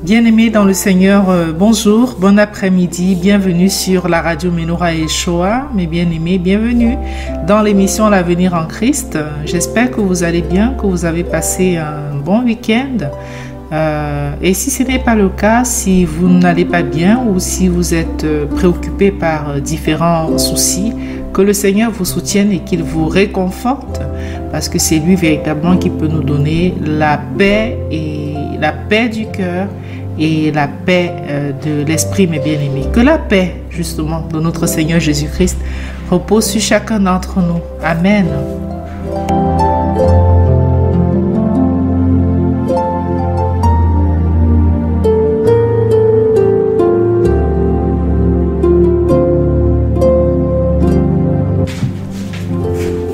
Bien-aimés dans le Seigneur, bonjour, bon après-midi, bienvenue sur la radio Menorah Yeshua. Mes bien-aimés, bienvenue dans l'émission L'avenir en Christ. J'espère que vous allez bien, que vous avez passé un bon week-end. Et si ce n'est pas le cas, si vous n'allez pas bien ou si vous êtes préoccupé par différents soucis, que le Seigneur vous soutienne et qu'il vous réconforte, parce que c'est lui véritablement qui peut nous donner la paix du cœur et la paix de l'esprit, mes bien-aimés. Que la paix, justement, de notre Seigneur Jésus-Christ repose sur chacun d'entre nous. Amen.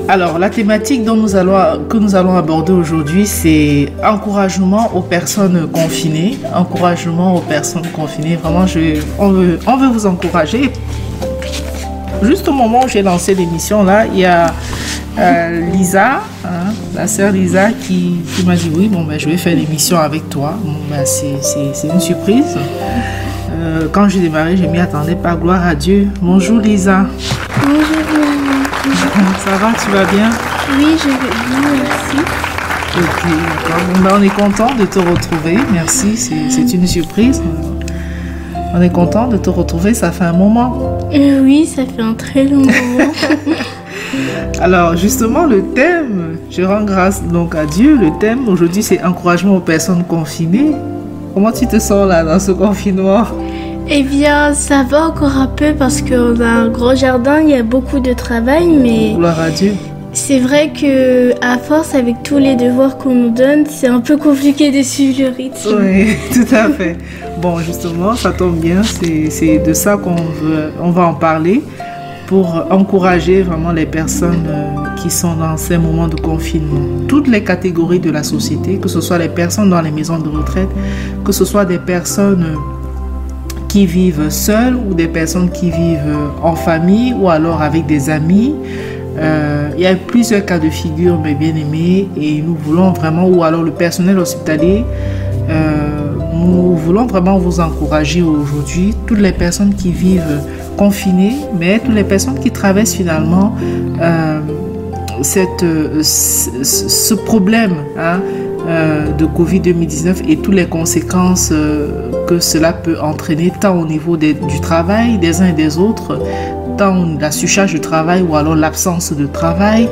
Alors, la thématique que nous allons aborder aujourd'hui, c'est encouragement aux personnes confinées. Encouragement aux personnes confinées. Vraiment, on veut vous encourager. Juste au moment où j'ai lancé l'émission, là, il y a Lisa, la sœur Lisa, qui m'a dit oui, je vais faire l'émission avec toi. C'est une surprise. Quand j'ai démarré, je ne m'y attendais pas. Gloire à Dieu. Bonjour Lisa. Bonjour. Ça va, tu vas bien? Oui, je vais bien, merci. Ok, d'accord. On est content de te retrouver. Merci, c'est une surprise. On est content de te retrouver, ça fait un moment. Oui, ça fait un très long moment. Alors, justement, le thème, je rends grâce donc à Dieu. Le thème aujourd'hui, c'est encouragement aux personnes confinées. Comment tu te sens là, dans ce confinement? Eh bien, ça va encore un peu parce qu'on a un gros jardin, il y a beaucoup de travail, mais gloire à Dieu. C'est vrai que à force, avec tous les devoirs qu'on nous donne, c'est un peu compliqué de suivre le rythme. Oui, tout à fait. Bon, justement, ça tombe bien, c'est de ça on va en parler pour encourager vraiment les personnes qui sont dans ces moments de confinement. Toutes les catégories de la société, que ce soit les personnes dans les maisons de retraite, que ce soit des personnes qui vivent seuls ou des personnes qui vivent en famille ou alors avec des amis. Il y a plusieurs cas de figure, mes bien-aimés, et nous voulons vraiment, ou alors le personnel hospitalier, nous voulons vraiment vous encourager aujourd'hui, toutes les personnes qui vivent confinées, mais toutes les personnes qui traversent finalement ce problème de Covid-19 et toutes les conséquences que cela peut entraîner tant au niveau du travail des uns et des autres, tant la surcharge de travail ou alors l'absence de travail,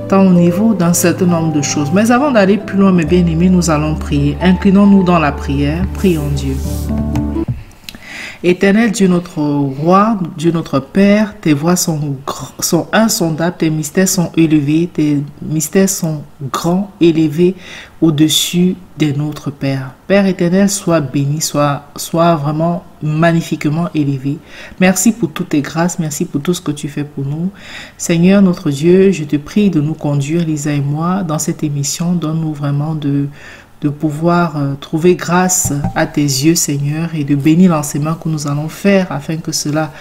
tant au niveau d'un certain nombre de choses. Mais avant d'aller plus loin, mes bien-aimés, nous allons prier. Inclinons-nous dans la prière, prions Dieu. Éternel Dieu notre roi, Dieu notre Père, tes voies sont insondables, tes mystères sont élevés, tes mystères sont grands, élevés au-dessus des nôtres, Père. Père éternel, sois béni, sois vraiment magnifiquement élevé. Merci pour toutes tes grâces, merci pour tout ce que tu fais pour nous. Seigneur notre Dieu, je te prie de nous conduire, Lisa et moi, dans cette émission. Donne-nous vraiment de pouvoir trouver grâce à tes yeux, Seigneur, et de bénir l'enseignement que nous allons faire afin que cela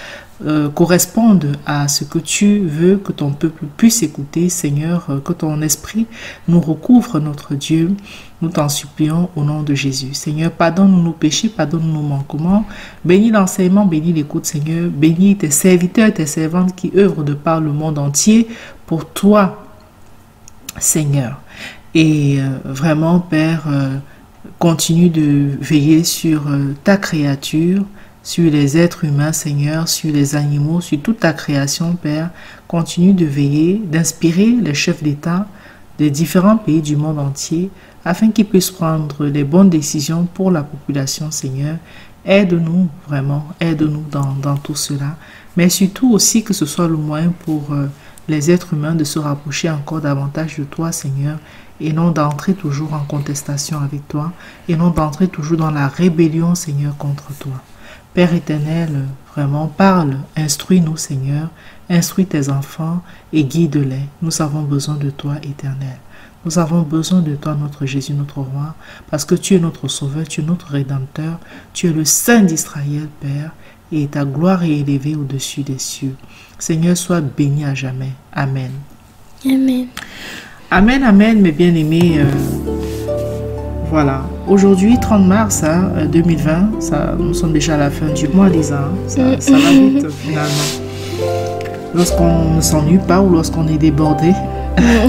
corresponde à ce que tu veux que ton peuple puisse écouter, Seigneur, que ton esprit nous recouvre, notre Dieu. Nous t'en supplions au nom de Jésus. Seigneur, pardonne-nous nos péchés, pardonne-nous nos manquements. Bénis l'enseignement, bénis l'écoute, Seigneur. Bénis tes serviteurs, tes servantes qui œuvrent de par le monde entier pour toi, Seigneur. Et vraiment, Père, continue de veiller sur ta créature, sur les êtres humains, Seigneur, sur les animaux, sur toute ta création, Père. Continue de veiller, d'inspirer les chefs d'État des différents pays du monde entier, afin qu'ils puissent prendre les bonnes décisions pour la population, Seigneur. Aide-nous, vraiment, aide-nous dans tout cela. Mais surtout aussi que ce soit le moyen pour les êtres humains de se rapprocher encore davantage de toi, Seigneur, et non d'entrer toujours en contestation avec toi, et non d'entrer toujours dans la rébellion, Seigneur, contre toi. Père éternel, vraiment parle, instruis-nous, Seigneur, instruis tes enfants et guide-les. Nous avons besoin de toi, éternel. Nous avons besoin de toi, notre Jésus, notre roi, parce que tu es notre sauveur, tu es notre rédempteur, tu es le Saint d'Israël, Père, et ta gloire est élevée au-dessus des cieux. Seigneur, sois béni à jamais. Amen. Amen. Amen, amen, mes bien-aimés. Voilà. Aujourd'hui, 30 mars 2020, nous sommes déjà à la fin du mois, Lisa. Ça va vite, finalement. Lorsqu'on ne s'ennuie pas ou lorsqu'on est débordé,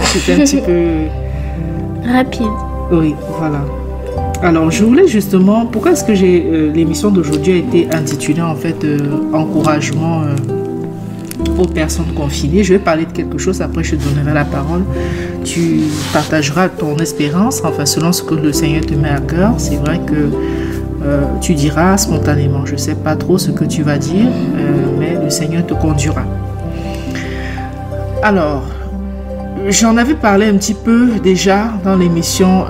c'est un petit peu... rapide. Oui, voilà. Alors, je voulais justement... Pourquoi est-ce que l'émission d'aujourd'hui a été intitulée, en fait, encouragement aux personnes confinées. Je vais parler de quelque chose, après je te donnerai la parole. Tu partageras ton espérance, enfin selon ce que le Seigneur te met à cœur. C'est vrai que tu diras spontanément. Je ne sais pas trop ce que tu vas dire, mais le Seigneur te conduira. Alors, j'en avais parlé un petit peu déjà dans l'émission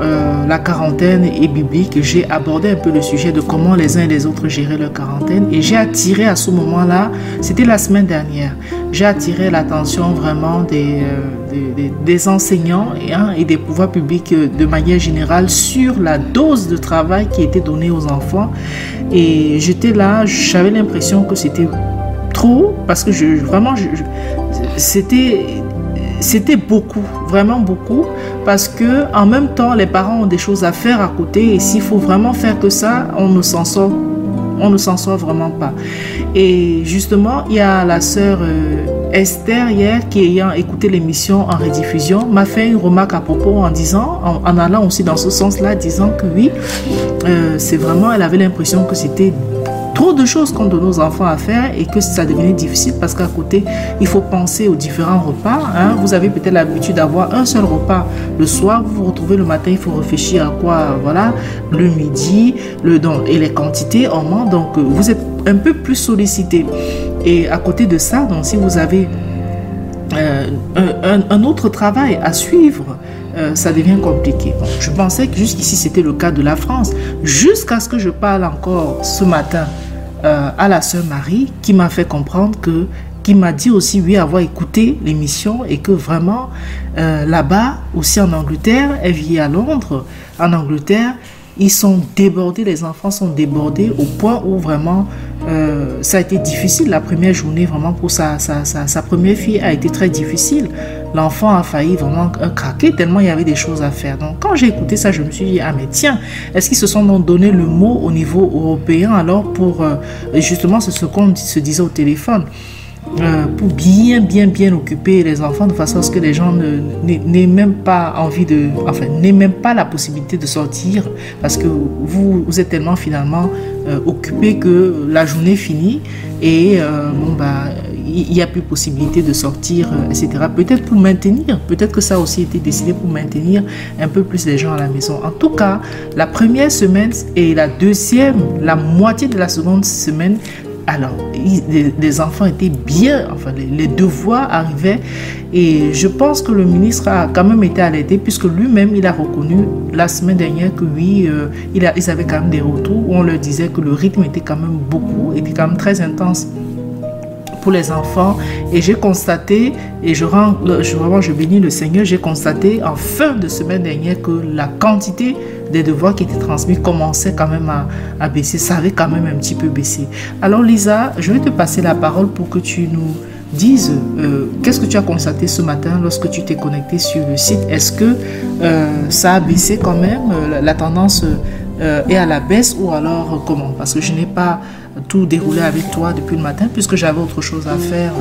La quarantaine et biblique. J'ai abordé un peu le sujet de comment les uns et les autres géraient leur quarantaine. Et j'ai attiré à ce moment-là, c'était la semaine dernière, j'ai attiré l'attention vraiment des enseignants et des pouvoirs publics de manière générale sur la dose de travail qui était donnée aux enfants. Et j'étais là, j'avais l'impression que c'était trop, parce que c'était beaucoup, vraiment beaucoup, parce que en même temps, les parents ont des choses à faire à côté, et s'il faut vraiment faire que ça, on ne s'en sort vraiment pas. Et justement, il y a la sœur Esther hier, qui ayant écouté l'émission en rediffusion, m'a fait une remarque à propos en disant, en allant aussi dans ce sens-là, disant que oui, c'est vraiment, elle avait l'impression que c'était trop de choses qu'on donne aux enfants à faire et que ça devenait difficile parce qu'à côté, il faut penser aux différents repas. Vous avez peut-être l'habitude d'avoir un seul repas le soir, vous vous retrouvez le matin, il faut réfléchir à quoi, voilà, le midi, et les quantités en manque. Donc, vous êtes un peu plus sollicité. Et à côté de ça, donc, si vous avez un autre travail à suivre, ça devient compliqué. Bon, je pensais que jusqu'ici, c'était le cas de la France. Jusqu'à ce que je parle encore ce matin à la sœur Marie, qui m'a fait comprendre qui m'a dit aussi, oui, avoir écouté l'émission et que vraiment, là-bas, aussi en Angleterre, elle vit à Londres, en Angleterre, ils sont débordés, les enfants sont débordés au point où vraiment, ça a été difficile. La première journée, vraiment, pour sa première fille a été très difficile. L'enfant a failli vraiment craquer tellement il y avait des choses à faire. Donc, quand j'ai écouté ça, je me suis dit, ah mais tiens, est-ce qu'ils se sont donc donné le mot au niveau européen alors pour, justement, c'est ce qu'on se disait au téléphone, pour bien occuper les enfants de façon à ce que les gens n'aient même pas n'aient même pas la possibilité de sortir parce que vous êtes tellement finalement occupés que la journée finit et il n'y a plus possibilité de sortir, etc. Peut-être que ça a aussi été décidé pour maintenir un peu plus les gens à la maison. En tout cas, la première semaine et la moitié de la seconde semaine, alors, les enfants étaient bien, les devoirs arrivaient et je pense que le ministre a quand même été alerté puisque lui-même, il a reconnu la semaine dernière que oui, ils avaient quand même des retours où on leur disait que le rythme était quand même très intense pour les enfants. Et j'ai constaté, et je bénis le Seigneur, j'ai constaté en fin de semaine dernière que la quantité des devoirs qui étaient transmis commençait quand même à baisser. Ça avait quand même un petit peu baissé. Alors Lisa, je vais te passer la parole pour que tu nous dises qu'est-ce que tu as constaté ce matin lorsque tu t'es connecté sur le site. Est-ce que ça a baissé quand même, la tendance est à la baisse ou alors comment? Parce que je n'ai pas tout déroulé avec toi depuis le matin puisque j'avais autre chose à faire.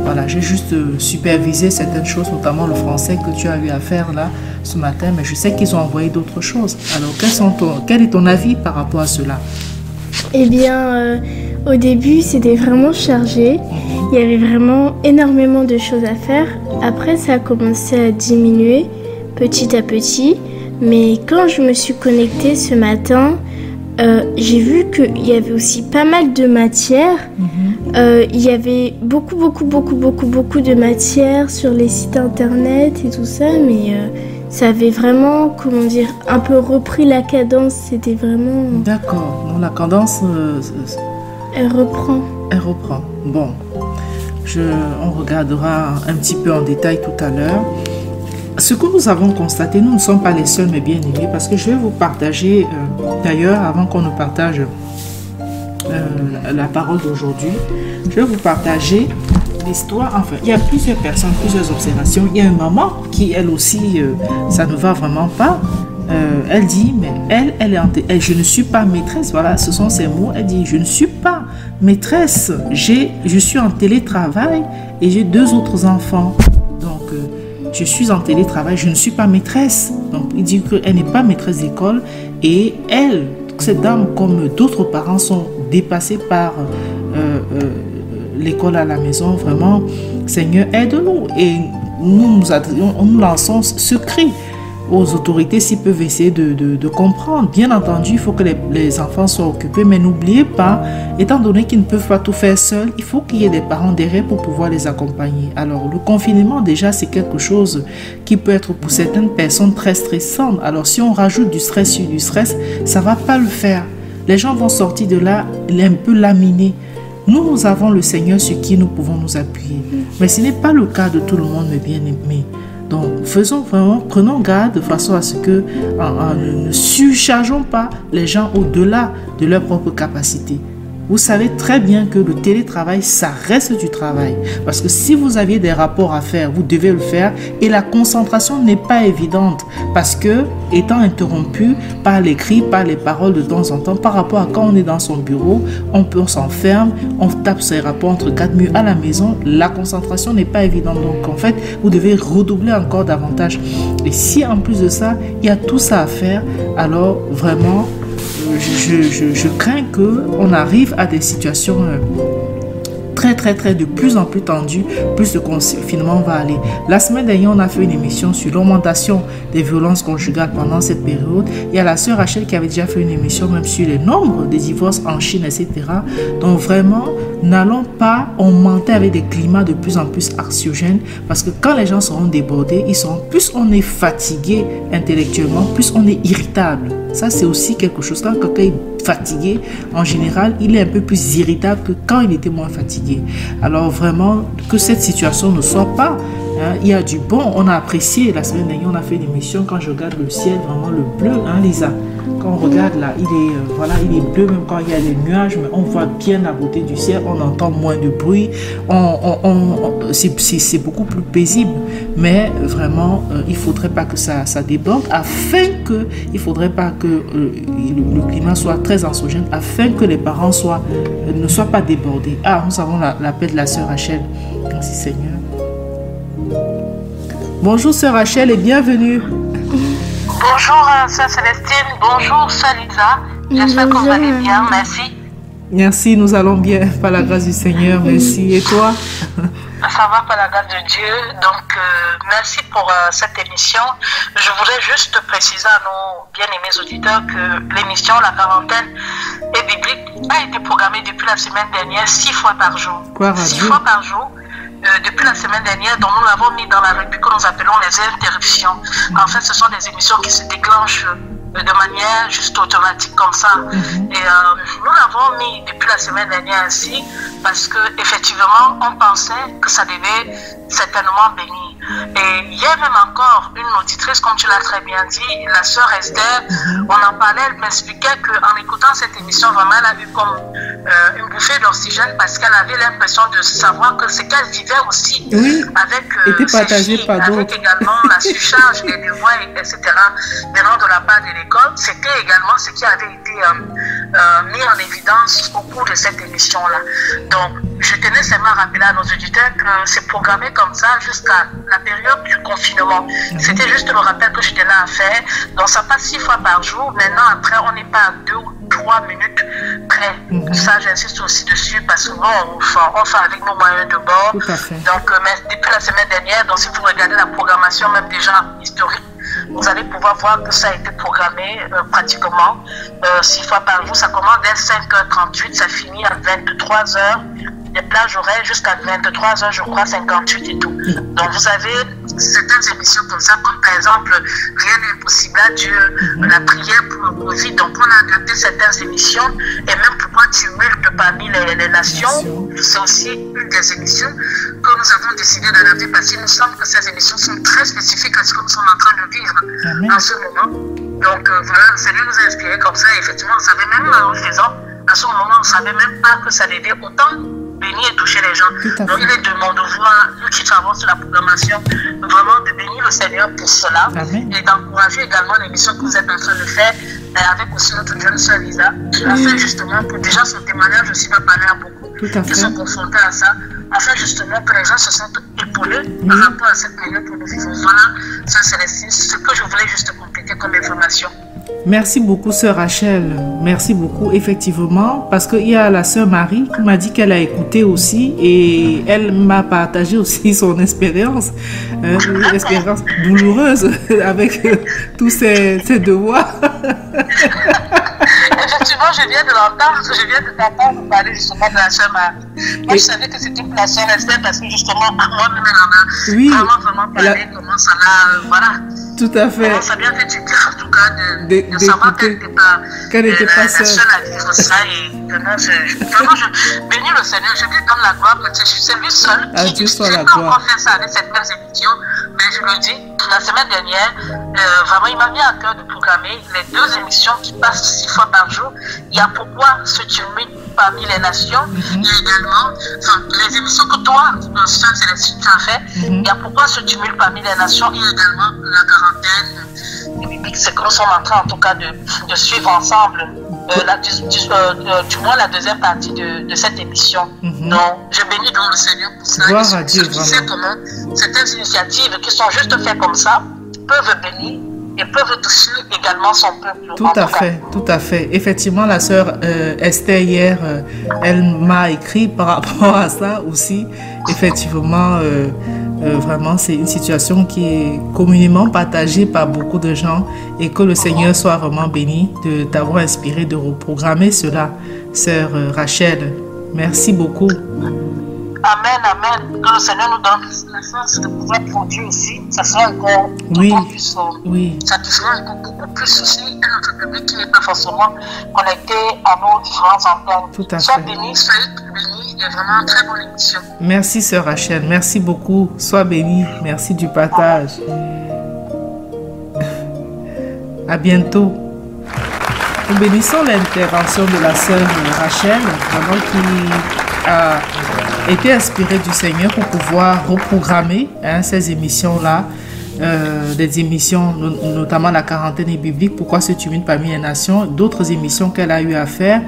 Voilà, j'ai juste supervisé certaines choses, notamment le français que tu as eu à faire là ce matin, mais je sais qu'ils ont envoyé d'autres choses. Alors, quel est ton avis par rapport à cela? Eh bien, au début, c'était vraiment chargé. Il y avait vraiment énormément de choses à faire. Après, ça a commencé à diminuer petit à petit. Mais quand je me suis connectée ce matin, j'ai vu qu'il y avait aussi pas mal de matières. Il y avait beaucoup de matières sur les sites internet et tout ça, mais ça avait vraiment, un peu repris la cadence. C'était vraiment... D'accord, donc la cadence... Elle reprend. Bon, on regardera un petit peu en détail tout à l'heure. Ce que nous avons constaté, nous ne sommes pas les seuls, mais bien aimés, parce que je vais vous partager, d'ailleurs, avant qu'on nous partage la parole d'aujourd'hui, je vais vous partager l'histoire. Enfin, il y a plusieurs personnes, plusieurs observations. Il y a une maman qui, elle aussi, ça ne va vraiment pas. elle dit, mais je ne suis pas maîtresse. Voilà, ce sont ses mots. Elle dit, je ne suis pas maîtresse. Je suis en télétravail et j'ai 2 autres enfants. Donc, je suis en télétravail, je ne suis pas maîtresse. Donc, il dit qu'elle n'est pas maîtresse d'école. Et elle, cette dame, comme d'autres parents, sont dépassés par l'école à la maison. Vraiment, Seigneur, aide-nous. Et nous lançons ce cri aux autorités s'ils peuvent essayer de comprendre. Bien entendu, il faut que les enfants soient occupés, mais n'oubliez pas, étant donné qu'ils ne peuvent pas tout faire seuls, il faut qu'il y ait des parents derrière pour pouvoir les accompagner. Alors, le confinement, déjà, c'est quelque chose qui peut être pour certaines personnes très stressant. Alors, si on rajoute du stress sur du stress, ça ne va pas le faire. Les gens vont sortir de là un peu laminés. Nous avons le Seigneur sur qui nous pouvons nous appuyer. Mais ce n'est pas le cas de tout le monde, mes bien-aimés. Donc, prenons garde de façon à ce que ne surchargeons pas les gens au-delà de leur propre capacité. Vous savez très bien que le télétravail, ça reste du travail. Parce que si vous aviez des rapports à faire, vous devez le faire. Et la concentration n'est pas évidente. Parce que, étant interrompu par les cris, par les paroles de temps en temps, par rapport à quand on est dans son bureau, on s'enferme, on tape ses rapports entre 4 murs à la maison, la concentration n'est pas évidente. Donc, en fait, vous devez redoubler encore davantage. Et si, en plus de ça, il y a tout ça à faire, alors vraiment, je crains qu'on arrive à des situations très de plus en plus tendues, plus le confinement va aller. La semaine dernière, on a fait une émission sur l'augmentation des violences conjugales pendant cette période. Il y a la sœur Rachel qui avait déjà fait une émission même sur les nombres des divorces en Chine, etc. Donc vraiment, n'allons pas augmenter avec des climats de plus en plus anxiogènes, parce que quand les gens seront débordés, plus on est fatigué intellectuellement, plus on est irritable. Ça, c'est aussi quelque chose. Quand quelqu'un est fatigué, en général, il est un peu plus irritable que quand il était moins fatigué. Alors vraiment, que cette situation ne soit pas, il y a du bon. On a apprécié, la semaine dernière, on a fait une émission, quand je regarde le ciel, vraiment le bleu, Lisa. Quand on regarde là, il est bleu, même quand il y a des nuages, mais on voit bien la beauté du ciel, on entend moins de bruit, c'est beaucoup plus paisible. Mais vraiment, il ne faudrait pas que ça déborde, il ne faudrait pas que le climat soit très anxiogène, afin que les parents ne soient pas débordés. Nous avons l'appel de la sœur Rachel. Merci Seigneur. Bonjour sœur Rachel et bienvenue. Bonjour sœur Célestine, bonjour sœur Lisa, j'espère que vous allez bien, merci. Merci, nous allons bien, par la grâce du Seigneur, merci. Et toi? Ça va par la grâce de Dieu, donc merci pour cette émission. Je voudrais juste préciser à nos bien-aimés auditeurs que l'émission La Quarantaine et Biblique a été programmée depuis la semaine dernière 6 fois par jour. 6 fois par jour. Depuis la semaine dernière, dont nous l'avons mis dans la rubrique que nous appelons les interruptions. En fait, ce sont des émissions qui se déclenchent de manière juste automatique comme ça. Et nous l'avons mis depuis la semaine dernière ainsi parce que effectivement, on pensait que ça devait certainement bénir. Et hier même encore, une auditrice, comme tu l'as très bien dit, la sœur Esther, on en parlait, elle m'expliquait qu'en écoutant cette émission, vraiment, elle a eu comme une bouffée d'oxygène parce qu'elle avait l'impression de savoir que ce qu'elle vivait aussi avec ses filles, avec également la surcharge des devoirs, etc., venant de la part de l'école, c'était également ce qui avait été mis en évidence au cours de cette émission-là. Donc, je tenais seulement à rappeler à nos auditeurs que c'est programmé comme ça jusqu'à la période du confinement. C'était juste le rappel que je tenais à faire. Donc, ça passe 6 fois par jour. Maintenant, après, on n'est pas à 2 ou 3 minutes près. Ça, j'insiste aussi dessus parce que bon, on fait avec nos moyens de bord. Donc, mais depuis la semaine dernière, donc si vous regardez la programmation, même déjà historique, vous allez pouvoir voir que ça a été programmé pratiquement 6 fois par jour. Ça commence dès 5h38, ça finit à 23h. Les plages horaires jusqu'à 23h, je crois, 58 et tout. Donc, vous avez certaines émissions comme ça, comme par exemple, rien n'est impossible à Dieu, la prière pour le Covid. Donc, on a adapté certaines émissions. Et même pourquoi tumulte parmi les nations, c'est aussi une des émissions que nous avons décidé d'adapter parce qu'il nous semble que ces émissions sont très spécifiques à ce que nous sommes en train de vivre en ce moment. Donc, voilà, le Seigneur nous a inspiré comme ça. Et effectivement, on savait même en le faisant, à ce moment, on ne savait même pas que ça devait autant bénir et toucher les gens. Donc il est de mon devoir, nous qui travaillons sur la programmation, vraiment de bénir le Seigneur pour cela. Amen. Et d'encourager également l'émission que vous êtes en train de faire avec aussi notre jeune sœur Lisa, afin justement pour déjà son témoignage aussi va parler à beaucoup qui sont confrontés à ça, afin justement que les gens se sentent épaulés par rapport à cette période que nous vivons. Voilà, ça c'est ce que je voulais juste compléter comme information. Merci beaucoup, sœur Rachel. Merci beaucoup, effectivement, parce qu'il y a la sœur Marie qui m'a dit qu'elle a écouté aussi et elle m'a partagé aussi son expérience, une expérience douloureuse avec tous ces devoirs. Effectivement, je viens de l'entendre parler justement de la sœur Marie. Moi, je savais que c'était pour la sœur Esther parce que justement, moi-même, elle en a vraiment parlé, comment ça l'a, voilà. Tout à fait. Ça vient fait du cœur, en tout cas, de savoir qu'elle n'était pas seule à vivre ça. Et vraiment, je bénis le Seigneur. Je lui donne la gloire parce que c'est lui seul qui n'a pas encore fait ça avec cette belle émission. Mais je le dis, la semaine dernière, vraiment, il m'a mis à cœur de programmer les 2 émissions qui passent 6 fois par jour. Il y a pourquoi se tumulte parmi les nations. Il y a également, les émissions que toi, Sœur Célestine, tu as fait. Il y a pourquoi se tumulte parmi les nations. Il y a également la quarantaine biblique. C'est que nous sommes en train, en tout cas, de suivre ensemble. Du moins la deuxième partie de cette émission. Donc, je bénis donc le Seigneur pour ça. Gloire à Dieu, je sais comment certaines initiatives qui sont juste faites comme ça peuvent bénir et peuvent toucher également son peuple. Tout à fait. Effectivement, la sœur Esther hier, elle m'a écrit par rapport à ça aussi. Effectivement, vraiment, c'est une situation qui est communément partagée par beaucoup de gens et que le Seigneur soit vraiment béni de t'avoir inspiré de reprogrammer cela, sœur Rachel. Merci beaucoup. Amen, amen. Que le Seigneur nous donne la force de pouvoir produire aussi. Ça sera encore plus ça touchera encore beaucoup plus aussi à notre public qui n'est pas forcément connecté à nos différentes antennes. Tout à fait. Sois béni, soyez béni. Et vraiment une très bonne émission. Merci, sœur Rachel. Merci beaucoup. Sois béni. Merci du partage. À bientôt. Nous bénissons l'intervention de la sœur Rachel, vraiment qui a été inspirée du Seigneur pour pouvoir reprogrammer ces émissions-là, des émissions, notamment la quarantaine biblique, pourquoi se tumulte parmi les nations, d'autres émissions qu'elle a eu à faire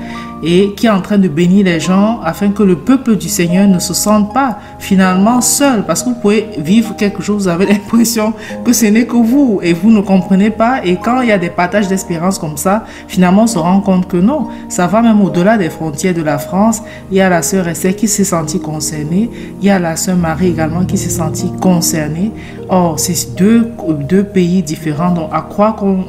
et qui est en train de bénir les gens afin que le peuple du Seigneur ne se sente pas finalement seul, parce que vous pouvez vivre quelque chose, vous avez l'impression que ce n'est que vous et vous ne comprenez pas, et quand il y a des partages d'espérance comme ça, finalement on se rend compte que non, ça va même au-delà des frontières de la France. Il y a la sœur Esther qui s'est sentie concernée, il y a la sœur Marie également qui s'est sentie concernée. Or, c'est deux pays différents, donc à croire qu'on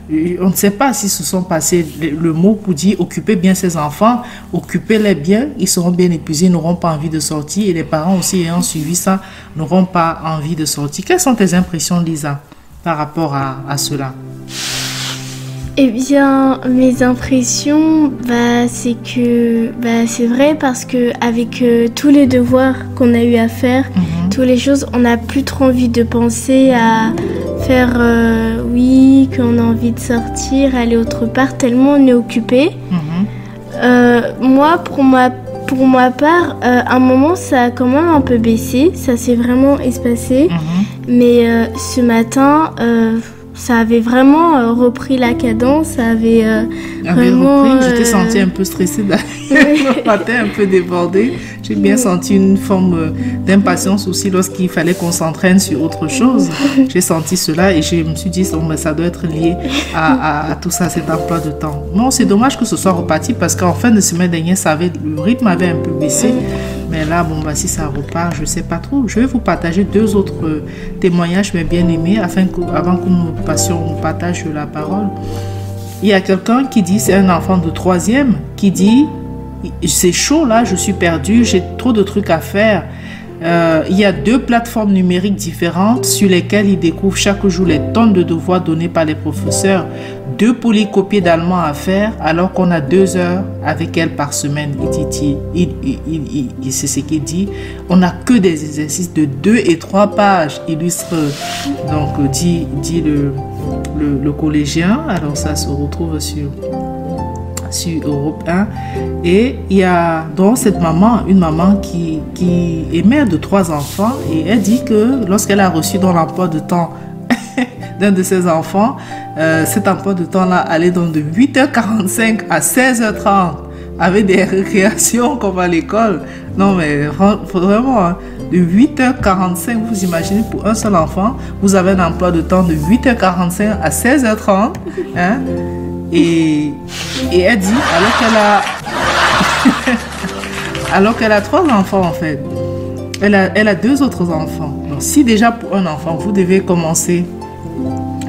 ne sait pas si se sont passés le mot pour dire occupez bien ces enfants, occupez-les bien, ils seront bien épuisés, ils n'auront pas envie de sortir, et les parents aussi ayant suivi ça n'auront pas envie de sortir. Quelles sont tes impressions, Lisa, par rapport à cela? Eh bien, mes impressions, c'est que c'est vrai, parce que avec tous les devoirs qu'on a eu à faire, toutes les choses, on n'a plus trop envie de penser à faire qu'on a envie de sortir, aller autre part, tellement on est occupé. Moi, pour ma part, à un moment, ça a quand même un peu baissé, ça s'est vraiment espacé, mais ce matin, ça avait vraiment repris la cadence, ça avait vraiment... Je t'ai senti un peu stressée le matin, un peu débordée. J'ai bien senti une forme d'impatience aussi lorsqu'il fallait qu'on s'entraîne sur autre chose. J'ai senti cela et je me suis dit, ça doit être lié à tout ça, cet emploi de temps. Non, c'est dommage que ce soit reparti parce qu'en fin de semaine dernière, le rythme avait un peu baissé. Mais là, si ça repart, je ne sais pas trop. Je vais vous partager 2 autres témoignages, mais bien aimés, avant que nous passions au partage de la parole. Il y a quelqu'un qui dit, c'est un enfant de 3e, qui dit, c'est chaud là, je suis perdu, j'ai trop de trucs à faire. Il y a 2 plateformes numériques différentes sur lesquelles il découvre chaque jour les tonnes de devoirs donnés par les professeurs, 2 polycopiés d'allemand à faire alors qu'on a 2 heures avec elle par semaine. C'est ce qu'il dit. On n'a que des exercices de 2 et 3 pages, illustre donc dit le collégien. Alors ça se retrouve sur Europe 1. Et il y a donc cette maman, une maman qui est mère de 3 enfants, et elle dit que lorsqu'elle a reçu dans l'emploi de temps d'un de ses enfants, cet emploi de temps-là allait donc de 8h45 à 16h30 avec des récréations comme à l'école. Non mais vraiment, hein, de 8h45, vous imaginez, pour un seul enfant, vous avez un emploi de temps de 8h45 à 16h30. Hein, et elle dit, alors qu'elle a 3 enfants en fait, elle a 2 autres enfants. Donc si déjà pour un enfant, vous devez commencer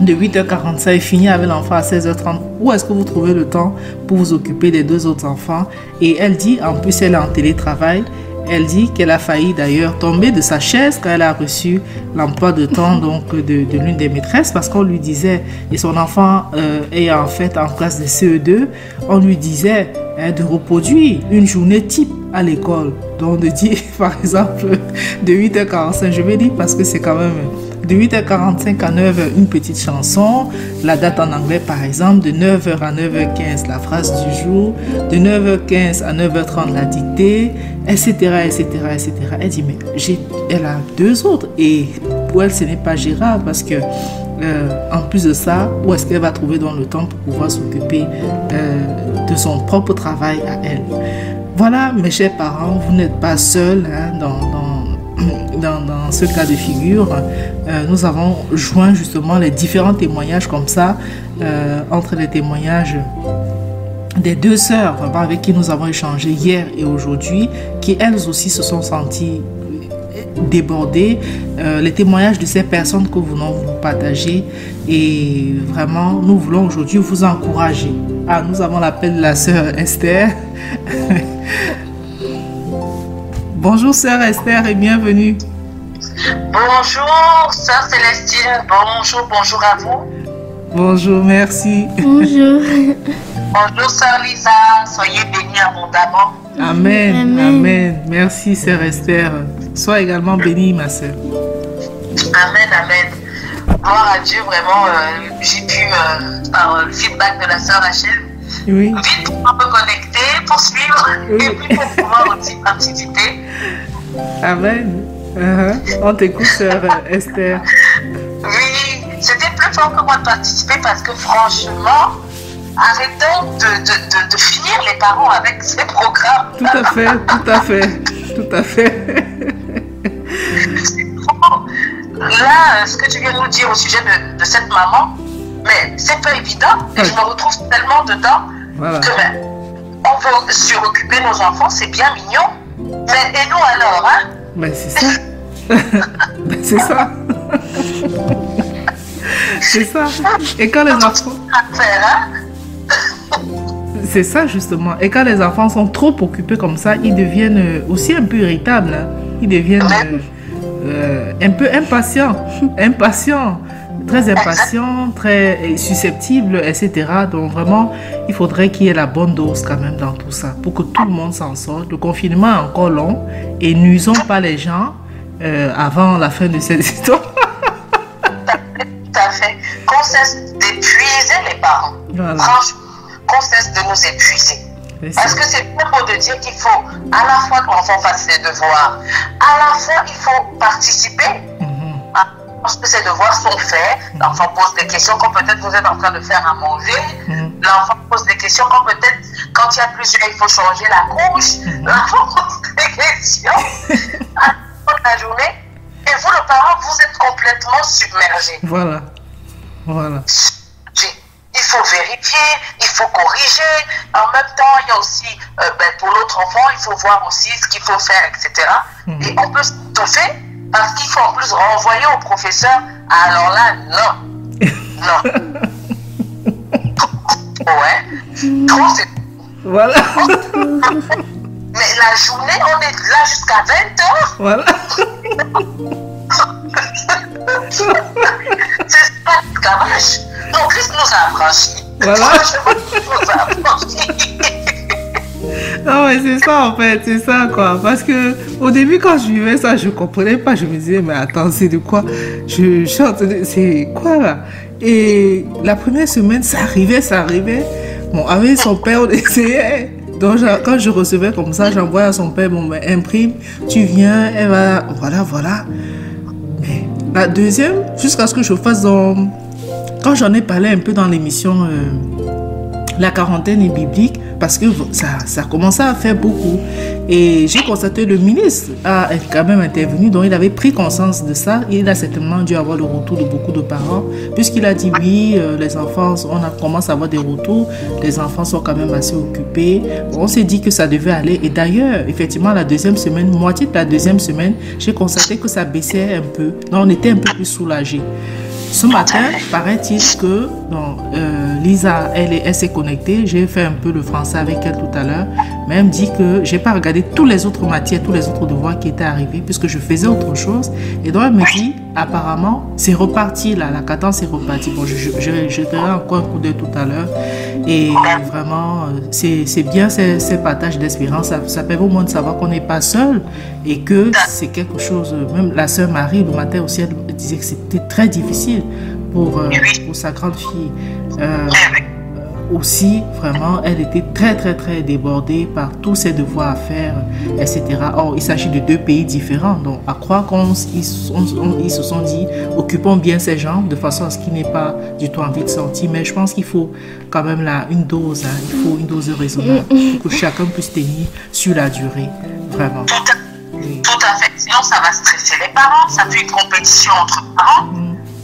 de 8h45 et finir avec l'enfant à 16h30, où est-ce que vous trouvez le temps pour vous occuper des 2 autres enfants? Et elle dit, en plus elle est en télétravail, elle dit qu'elle a failli d'ailleurs tomber de sa chaise quand elle a reçu l'emploi de temps donc de l'une des maîtresses, parce qu'on lui disait, et son enfant est en fait en classe de CE2, on lui disait de reproduire une journée type à l'école. Donc de dire par exemple de 8h45, je vais dire parce que c'est quand même de 8h45 à 9h une petite chanson, la date en anglais par exemple, de 9h à 9h15 la phrase du jour, de 9h15 à 9h30 la dictée, etc. etc., etc. Elle dit mais elle a 2 autres et pour elle ce n'est pas gérable parce que en plus de ça, où est-ce qu'elle va trouver dans le temps pour pouvoir s'occuper de son propre travail à elle? Voilà mes chers parents, vous n'êtes pas seuls hein, dans ce cas de figure. Nous avons joint justement les différents témoignages comme ça, entre les témoignages des 2 sœurs avec qui nous avons échangé hier et aujourd'hui, qui elles aussi se sont senties débordées, les témoignages de ces personnes que nous venons vous partager, et vraiment nous voulons aujourd'hui vous encourager. Nous avons l'appel de la sœur Esther. Bonjour sœur Esther et bienvenue. Bonjour sœur Célestine, bonjour à vous. Bonjour, merci. Bonjour. Bonjour sœur Lisa, soyez bénie abondamment. Amen, Amen. amen. Merci sœur Esther. Sois également bénie ma sœur. Amen, amen. Gloire à Dieu, vraiment, j'ai pu, par le feedback de la sœur Rachel, Oui. vite pour me connecter, pour suivre et puis pour pouvoir aussi participer. Amen. On t'écoute sœur Esther. Oui, c'était plus fort que moi de participer parce que franchement, arrêtons de finir les parents avec ces programmes. Tout à fait, tout à fait, tout à fait. Là, ce que tu viens de nous dire au sujet de cette maman, mais c'est pas évident et je me retrouve tellement dedans Voilà. que on veut suroccuper nos enfants, c'est bien mignon, mais et nous alors, hein? Ben c'est ça. Ben, c'est ça. C'est ça. Et quand les enfants... À faire, hein? C'est ça justement. Et quand les enfants sont trop occupés comme ça, ils deviennent aussi un peu irritables. Hein. Ils deviennent un peu impatients. Très impatients, très susceptibles, etc. Donc vraiment, il faudrait qu'il y ait la bonne dose quand même dans tout ça pour que tout le monde s'en sorte. Le confinement est encore long et nuisons pas les gens avant la fin de cette histoire. Tout à fait. Qu'on cesse d'épuiser les parents. Voilà. Franchement, qu'on cesse de nous épuiser. Parce que c'est bien beau de dire qu'il faut à la fois que l'enfant fasse ses devoirs, à la fois il faut participer. Lorsque ses devoirs sont faits, l'enfant pose des questions quand peut-être vous êtes en train de faire à manger. L'enfant pose des questions quand peut-être, quand il y a plusieurs, il faut changer la couche. L'enfant pose des questions à la journée. Et vous, le parent, vous êtes complètement submergé. Voilà. Voilà. Il faut vérifier, il faut corriger. En même temps, il y a aussi, pour l'autre enfant, il faut voir aussi ce qu'il faut faire, etc. Et on peut s'étoffer parce qu'il faut en plus renvoyer au professeur. Alors là, non. Non. Ouais. Trop, c'est... Voilà. Mais la journée, on est là jusqu'à 20h. Voilà. C'est ça l'esclavage. Donc Christ nous a affranchis. Voilà. Nous a affranchis. Non mais c'est ça en fait, c'est ça quoi. Parce que au début quand je vivais ça, je comprenais pas. Je me disais mais attends, c'est de quoi? Je chante, c'est quoi là? Et la première semaine, ça arrivait. Bon, avec son père, on essayait. Donc, quand je recevais comme ça, j'envoyais à son père, bon, ben, imprime, tu viens, elle va, voilà. Mais la deuxième, jusqu'à ce que je fasse quand j'en ai parlé un peu dans l'émission La quarantaine est biblique, parce que ça commençait à faire beaucoup. Et j'ai constaté le ministre a quand même intervenu, donc il avait pris conscience de ça. Et il a certainement dû avoir le retour de beaucoup de parents, puisqu'il a dit oui, les enfants, commence à avoir des retours, les enfants sont quand même assez occupés. On s'est dit que ça devait aller. Et d'ailleurs, effectivement, la deuxième semaine, moitié de la deuxième semaine, j'ai constaté que ça baissait un peu. Donc on était un peu plus soulagés. Ce matin, paraît-il que Lisa, elle s'est connectée. J'ai fait un peu le français avec elle tout à l'heure. Mais elle me dit que je n'ai pas regardé toutes les autres matières, tous les autres devoirs qui étaient arrivés, puisque je faisais autre chose. Et donc, elle me dit, apparemment, c'est reparti là, la cadence est repartie. Bon, je jeterai encore un coup d'œil tout à l'heure. Et vraiment, c'est bien ces partages d'espérance. Ça permet au moins de savoir qu'on n'est pas seul et que c'est quelque chose. Même la sœur Marie, le matin aussi, elle disait que c'était très difficile pour sa grande fille. Aussi, vraiment, elle était très, très, très débordée par tous ses devoirs à faire, etc. Or, il s'agit de deux pays différents. Donc, à croire qu'ils se sont dit, occupons bien ces gens de façon à ce qu'ils n'aient pas du tout envie de sortir. Mais je pense qu'il faut quand même là une dose, il faut une dose raisonnable pour que chacun puisse tenir sur la durée. Vraiment. Tout à fait. Sinon, ça va stresser les parents. Ça fait une compétition entre parents.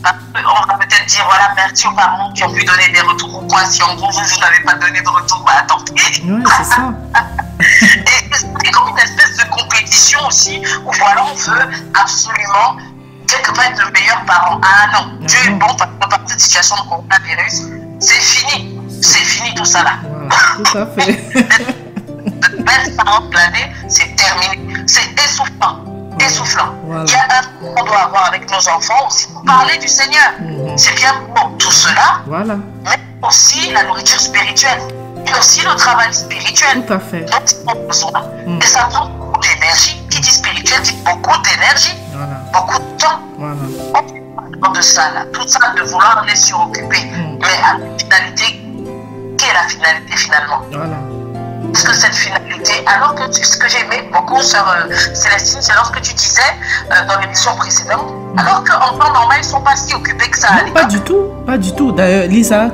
On va peut-être dire, voilà, merci aux parents qui ont pu donner des retours ou quoi. Si en gros, vous n'avez pas donné de retour, bah tant pis. Oui, c'est ça. Et comme une espèce de compétition aussi, où voilà, on veut absolument quelque part être le meilleur parent. Ah non, Dieu est bon par cette situation de coronavirus. C'est fini tout ça là. Voilà, tout à fait. De belles parents de l'année, c'est terminé. C'est essoufflant. Voilà. Il y a un qu'on doit avoir avec nos enfants aussi pour parler du Seigneur. C'est bien pour tout cela, voilà. Mais aussi la nourriture spirituelle et aussi le travail spirituel. Tout à fait. Donc, on a besoin. Et ça prend beaucoup d'énergie. Qui dit spirituel dit beaucoup d'énergie, beaucoup de temps. Voilà. De ça, là, tout ça, de vouloir les suroccuper. Mais à la finalité, quelle est la finalité finalement? Voilà. Parce que cette finalité, alors que ce que j'aimais beaucoup sur Célestine, c'est lorsque tu disais dans l'émission précédente, alors qu'en temps normal, ils ne sont pas si occupés que ça. Non, pas du tout. D'ailleurs, Lisa,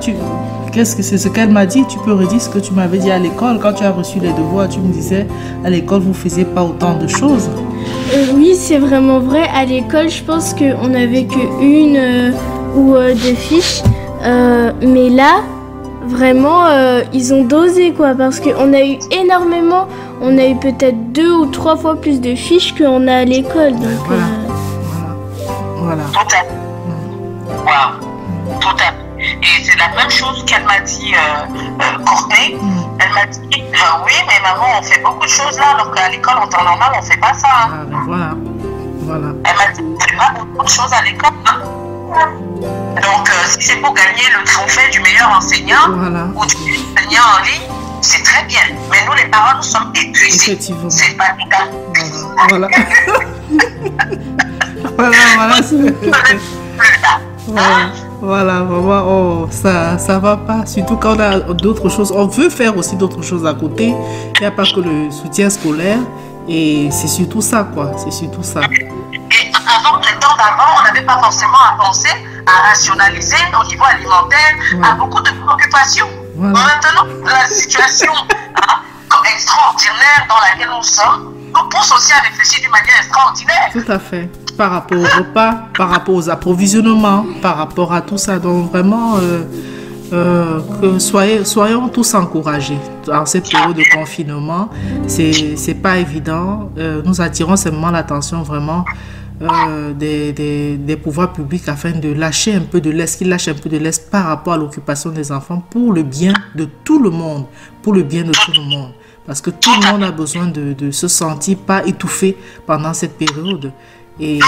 qu'est-ce que c'est ce qu'elle m'a dit? Tu peux redire ce que tu m'avais dit à l'école quand tu as reçu les devoirs. Tu me disais, à l'école, vous ne faisiez pas autant de choses. Oui, c'est vraiment vrai. À l'école, je pense qu'on n'avait qu'une ou deux fiches. Mais là, vraiment, ils ont dosé quoi, parce qu'on a eu énormément, on a eu peut-être 2 ou 3 fois plus de fiches qu'on a à l'école. Donc, voilà. Tout à fait. Wow. Tout à fait. Et c'est la même chose qu'elle m'a dit, Courtney. Elle m'a dit, oui, mais maman, on fait beaucoup de choses là, alors qu'à l'école, en temps normal, on ne fait pas ça. Hein. Voilà. Elle m'a dit, on fait pas beaucoup de choses à l'école. Hein. Donc, si c'est pour gagner le trophée du meilleur enseignant ou du enseignant en ligne, c'est très bien. Mais nous, les parents, nous sommes épuisés. C'est pas le cas. Voilà. Voilà, vraiment, oh, ça va pas. Surtout quand on a d'autres choses. On veut faire aussi d'autres choses à côté. Il n'y a pas que le soutien scolaire. Et c'est surtout ça, quoi. C'est surtout ça. Et avant, les temps d'avant, on n'avait pas forcément à penser à rationaliser au niveau alimentaire, à beaucoup de préoccupations. Maintenant, la situation extraordinaire dans laquelle nous sommes nous pousse aussi à réfléchir d'une manière extraordinaire. Tout à fait. Par rapport au repas, par rapport aux approvisionnements, par rapport à tout ça. Donc vraiment, que soyons tous encouragés. En cette période de confinement, c'est pas évident. Nous attirons simplement l'attention vraiment des pouvoirs publics afin de lâcher un peu de l'est, qu'ils lâchent un peu de l'est par rapport à l'occupation des enfants pour le bien de tout le monde, parce que tout le monde a besoin de se sentir pas étouffé pendant cette période et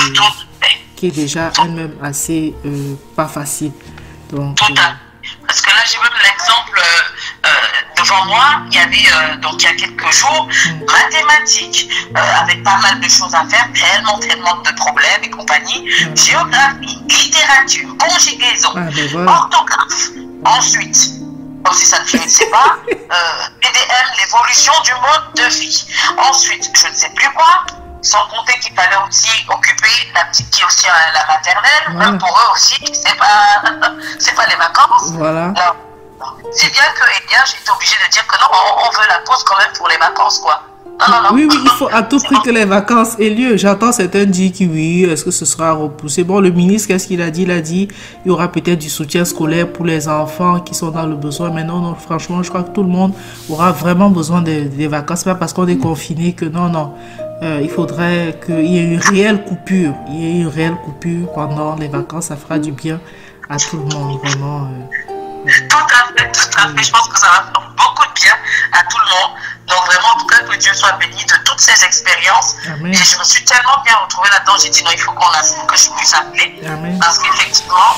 qui est déjà elle-même assez pas facile. Donc parce que là j'ai même l'exemple devant moi, il y avait donc il y a quelques jours mathématiques avec pas mal de choses à faire, tellement de problèmes et compagnie, géographie, littérature, conjugaison, orthographe, ensuite comme si ça ne finissait pas. PDM, l'évolution du mode de vie. Ensuite, je ne sais plus quoi, sans compter qu'il fallait aussi occuper la petite qui est aussi à la maternelle, voilà. même pour eux aussi, c'est pas les vacances. Voilà. Non. Si bien que, eh bien, j'étais obligée de dire que non, on veut la pause quand même pour les vacances, quoi. Non. Oui, il faut à tout prix que les vacances aient lieu. J'entends certains dire que oui, est-ce que ce sera repoussé? Bon, le ministre, qu'est-ce qu'il a dit? Il a dit il y aura peut-être du soutien scolaire pour les enfants qui sont dans le besoin. Mais non, franchement, je crois que tout le monde aura vraiment besoin des vacances. Pas parce qu'on est confiné que non. Il faudrait qu'il y ait une réelle coupure. Il y ait une réelle coupure pendant les vacances. Ça fera du bien à tout le monde, vraiment. Tout à fait. Je pense que ça va faire beaucoup de bien à tout le monde. Donc vraiment, en tout cas, que Dieu soit béni de toutes ces expériences. Amen. Et je me suis tellement bien retrouvée là-dedans. J'ai dit non, il faut que je puisse appeler. Amen. Parce qu'effectivement,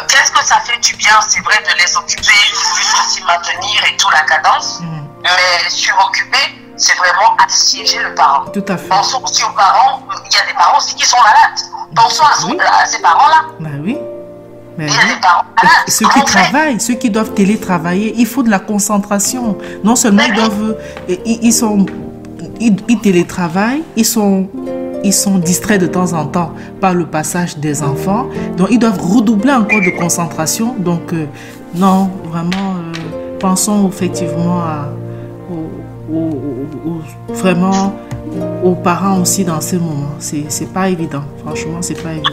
qu'est-ce que ça fait du bien, c'est vrai, de les occuper, aussi maintenir et tout la cadence. Mais suroccuper, c'est vraiment assiéger le parent. Tout à fait. Pensons aussi aux parents. Il y a des parents aussi qui sont malades. Pensons à ces parents-là. Ben oui. Mais Il y a des parents malades. ceux qui travaillent, ceux qui doivent télétravailler, il faut de la concentration. Non seulement ils télétravaillent, ils sont distraits de temps en temps par le passage des enfants. Donc ils doivent redoubler encore de concentration. Donc non, vraiment, pensons effectivement vraiment aux parents aussi dans ces moments. C'est pas évident. Franchement, c'est pas évident.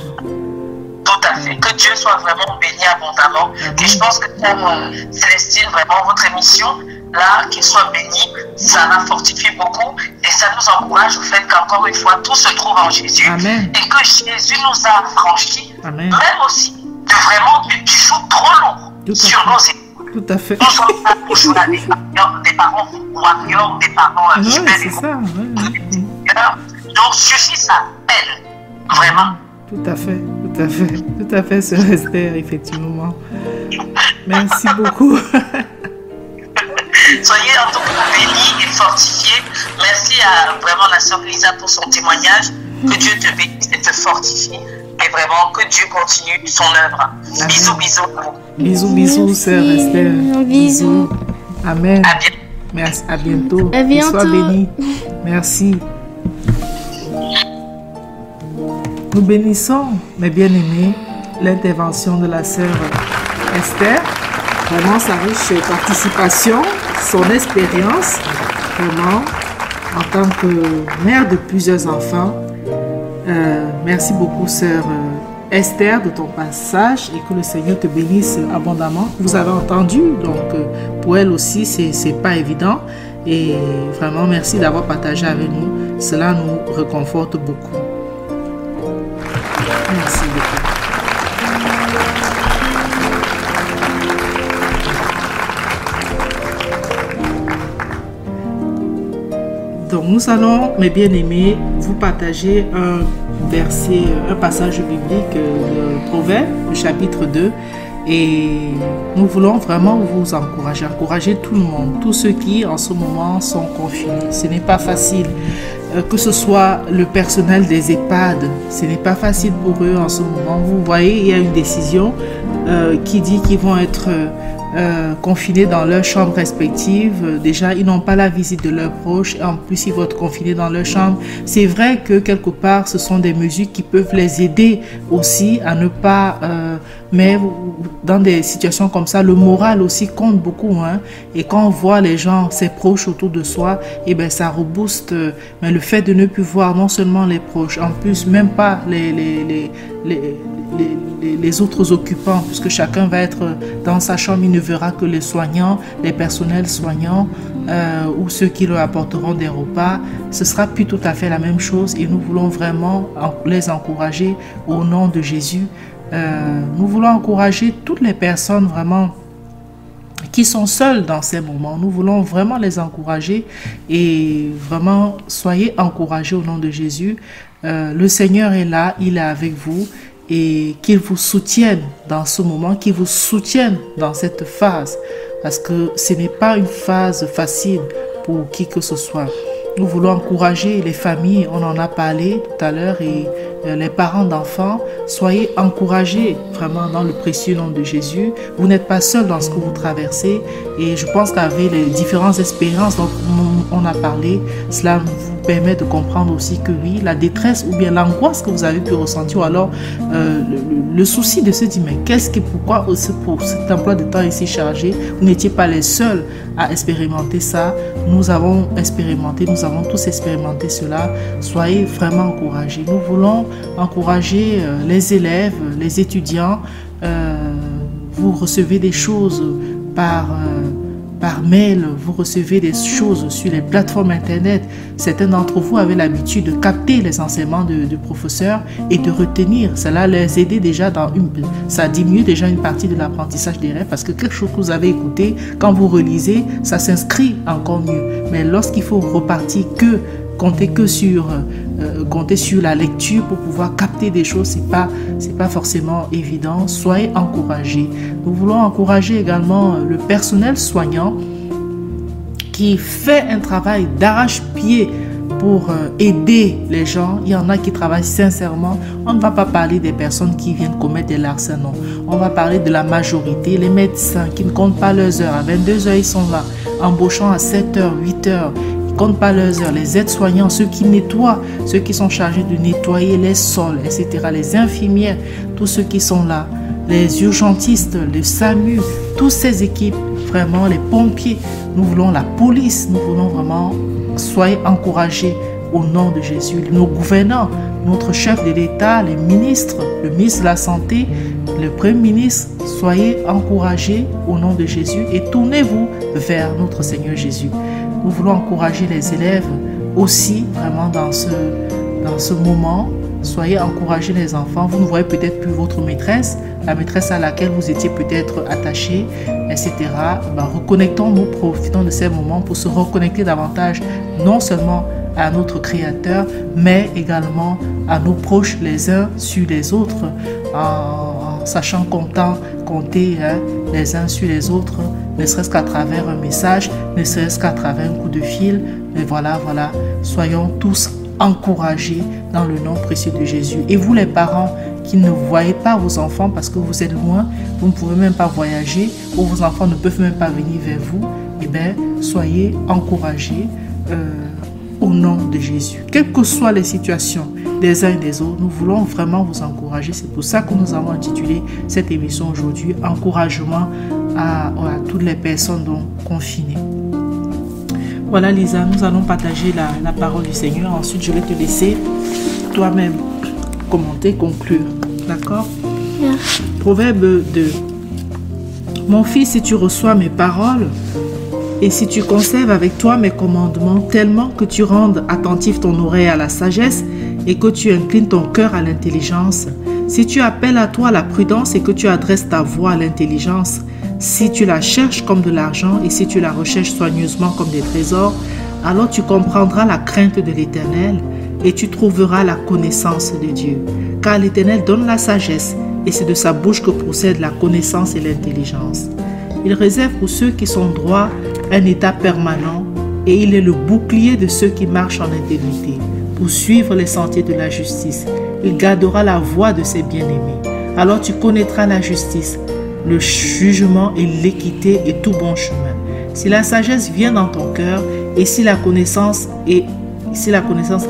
Tout à fait. Que Dieu soit vraiment béni abondamment. Et je pense que comme Célestine, vraiment, votre émission, là, qu'il soit béni, ça va fortifier beaucoup et ça nous encourage au fait qu'encore une fois, tout se trouve en Jésus. Amen. Et que Jésus nous a franchis, Amen. même aussi, de vraiment du joug trop lourd sur nos épaules. Tout à fait. Nous sommes pas toujours là, des parents warriors, des parents Oui, super c'est ça. Oui. Donc, suffit ça, elle, vraiment. Tout à fait, Sœur Esther, effectivement. Merci beaucoup. Soyez en tout cas bénis et fortifiés. Merci à vraiment la sœur Lisa pour son témoignage. Que Dieu te bénisse et te fortifie. Et vraiment que Dieu continue son œuvre. Amen. Bisous. Bisous, Sœur Esther. Bisous. Amen. À bientôt. Merci, à bientôt. À bientôt. Sois béni. Merci. Nous bénissons, mes bien-aimés, l'intervention de la sœur Esther. Vraiment, sa riche participation, son expérience, vraiment, en tant que mère de plusieurs enfants. Merci beaucoup, sœur Esther, de ton passage et que le Seigneur te bénisse abondamment. Vous avez entendu, donc pour elle aussi, c'est pas évident. Et vraiment, merci d'avoir partagé avec nous. Cela nous réconforte beaucoup. Merci beaucoup. Donc nous allons, mes bien-aimés, vous partager un passage biblique de Proverbes, le chapitre 2. Et nous voulons vraiment vous encourager tout le monde, tous ceux qui en ce moment sont confinés. Ce n'est pas facile, que ce soit le personnel des EHPAD, ce n'est pas facile pour eux en ce moment. Vous voyez, il y a une décision qui dit qu'ils vont être confinés dans leurs chambres respectives. Déjà, ils n'ont pas la visite de leurs proches. Et en plus, ils vont être confinés dans leur chambre. C'est vrai que quelque part, ce sont des mesures qui peuvent les aider aussi à ne pas... mais dans des situations comme ça, le moral aussi compte beaucoup. Hein? Et quand on voit les gens, ses proches autour de soi, et ben ça rebooste. Mais le fait de ne plus voir non seulement les proches, en plus, même pas les autres occupants, puisque chacun va être dans sa chambre, il ne verra que les soignants, les personnels soignants ou ceux qui leur apporteront des repas. Ce sera plus tout à fait la même chose et nous voulons vraiment les encourager au nom de Jésus. Nous voulons encourager toutes les personnes vraiment qui sont seules dans ces moments. Nous voulons vraiment les encourager et vraiment soyez encouragés au nom de Jésus. Le Seigneur est là, il est avec vous. Et qu'il vous soutienne dans ce moment, qu'il vous soutienne dans cette phase. Parce que ce n'est pas une phase facile pour qui que ce soit. Nous voulons encourager les familles, on en a parlé tout à l'heure, et les parents d'enfants, soyez encouragés vraiment dans le précieux nom de Jésus. Vous n'êtes pas seuls dans ce que vous traversez et je pense qu'avec les différentes expériences dont on a parlé, cela vous permet de comprendre aussi que oui, la détresse ou bien l'angoisse que vous avez pu ressentir ou alors le souci de se dire mais pourquoi pour cet emploi de temps ici chargé, vous n'étiez pas les seuls à expérimenter ça. Nous avons tous expérimenté cela. Soyez vraiment encouragés. Nous voulons encourager les élèves, les étudiants. Vous recevez des choses par mail, vous recevez des choses sur les plateformes internet. Certains d'entre vous avaient l'habitude de capter les enseignements de professeurs et de retenir. Cela les aide déjà ça diminue déjà une partie de l'apprentissage des rêves parce que quelque chose que vous avez écouté, quand vous relisez, ça s'inscrit encore mieux. Mais lorsqu'il faut repartir compter sur la lecture pour pouvoir capter des choses, c'est pas forcément évident. Soyez encouragés. Nous voulons encourager également le personnel soignant qui fait un travail d'arrache-pied pour aider les gens. Il y en a qui travaillent sincèrement. On ne va pas parler des personnes qui viennent commettre des larcins, non. On va parler de la majorité, les médecins qui ne comptent pas leurs heures. À 22 heures, ils sont là, embauchant à 7 heures, 8 heures. Comptent pas leurs heures, les aides-soignants, ceux qui nettoient, ceux qui sont chargés de nettoyer les sols, etc., les infirmières, tous ceux qui sont là, les urgentistes, les SAMU, toutes ces équipes, vraiment les pompiers, nous voulons la police, nous voulons vraiment, soyez encouragés au nom de Jésus. Nos gouvernants, notre chef de l'État, les ministres, le ministre de la Santé, le Premier ministre, soyez encouragés au nom de Jésus et tournez-vous vers notre Seigneur Jésus. Nous voulons encourager les élèves aussi, vraiment dans ce moment. Soyez encouragés les enfants. Vous ne voyez peut-être plus votre maîtresse, la maîtresse à laquelle vous étiez peut-être attaché, etc. Reconnectons-nous, profitons de ces moments pour se reconnecter davantage, non seulement à notre Créateur, mais également à nos proches les uns sur les autres, en sachant compter les uns sur les autres, ne serait-ce qu'à travers un message, ne serait-ce qu'à travers un coup de fil. Mais voilà, soyons tous encouragés dans le nom précieux de Jésus. Et vous les parents qui ne voyez pas vos enfants parce que vous êtes loin, vous ne pouvez même pas voyager, ou vos enfants ne peuvent même pas venir vers vous, eh bien, soyez encouragés au nom de Jésus. Quelles que soient les situations des uns et des autres, nous voulons vraiment vous encourager. C'est pour ça que nous avons intitulé cette émission aujourd'hui « Encouragement à toutes les personnes confinées ». Voilà Lisa, nous allons partager la parole du Seigneur. Ensuite, je vais te laisser toi-même commenter, conclure. D'accord? Yeah. Proverbe 2. Mon fils, si tu reçois mes paroles et si tu conserves avec toi mes commandements tellement que tu rendes attentif ton oreille à la sagesse et que tu inclines ton cœur à l'intelligence, si tu appelles à toi la prudence et que tu adresses ta voix à l'intelligence, si tu la cherches comme de l'argent et si tu la recherches soigneusement comme des trésors, alors tu comprendras la crainte de l'Éternel et tu trouveras la connaissance de Dieu. Car l'Éternel donne la sagesse et c'est de sa bouche que procèdent la connaissance et l'intelligence. Il réserve pour ceux qui sont droits un état permanent et il est le bouclier de ceux qui marchent en intégrité. Pour suivre les sentiers de la justice, il gardera la voie de ses bien-aimés. Alors tu connaîtras la justice, le jugement et l'équité et tout bon chemin. Si la sagesse vient dans ton cœur et si la connaissance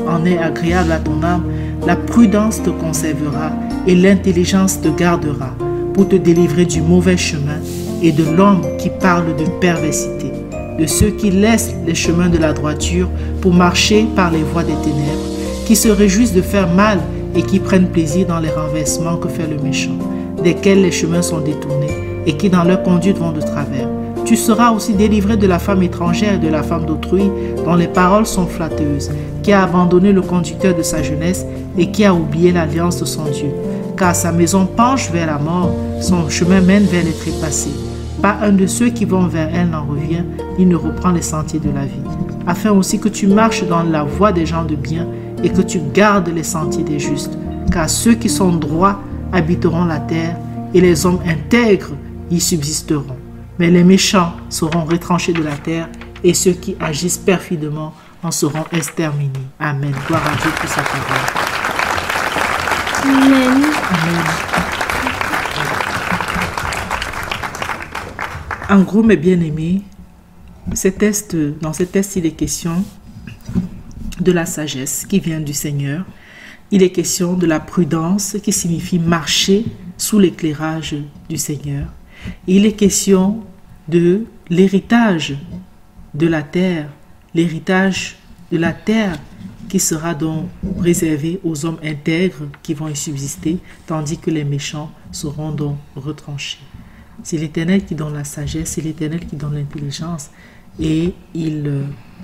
en est agréable à ton âme, la prudence te conservera et l'intelligence te gardera pour te délivrer du mauvais chemin et de l'homme qui parle de perversité, de ceux qui laissent les chemins de la droiture pour marcher par les voies des ténèbres, qui se réjouissent de faire mal et qui prennent plaisir dans les renversements que fait le méchant, desquels les chemins sont détournés et qui dans leur conduite vont de travers. Tu seras aussi délivré de la femme étrangère et de la femme d'autrui dont les paroles sont flatteuses, qui a abandonné le conducteur de sa jeunesse et qui a oublié l'alliance de son Dieu. Car sa maison penche vers la mort, son chemin mène vers les trépassés. Pas un de ceux qui vont vers elle n'en revient, ni ne reprend les sentiers de la vie. Afin aussi que tu marches dans la voie des gens de bien et que tu gardes les sentiers des justes. Car ceux qui sont droits habiteront la terre et les hommes intègres y subsisteront. Mais les méchants seront retranchés de la terre et ceux qui agissent perfidement en seront exterminés. Amen. Gloire à Dieu pour sa parole. Amen. Amen. En gros, mes bien-aimés, dans ces tests, il est question de la sagesse qui vient du Seigneur. Il est question de la prudence qui signifie marcher sous l'éclairage du Seigneur. Il est question de l'héritage de la terre qui sera donc réservé aux hommes intègres qui vont y subsister, tandis que les méchants seront donc retranchés. C'est l'Éternel qui donne la sagesse, c'est l'Éternel qui donne l'intelligence, et il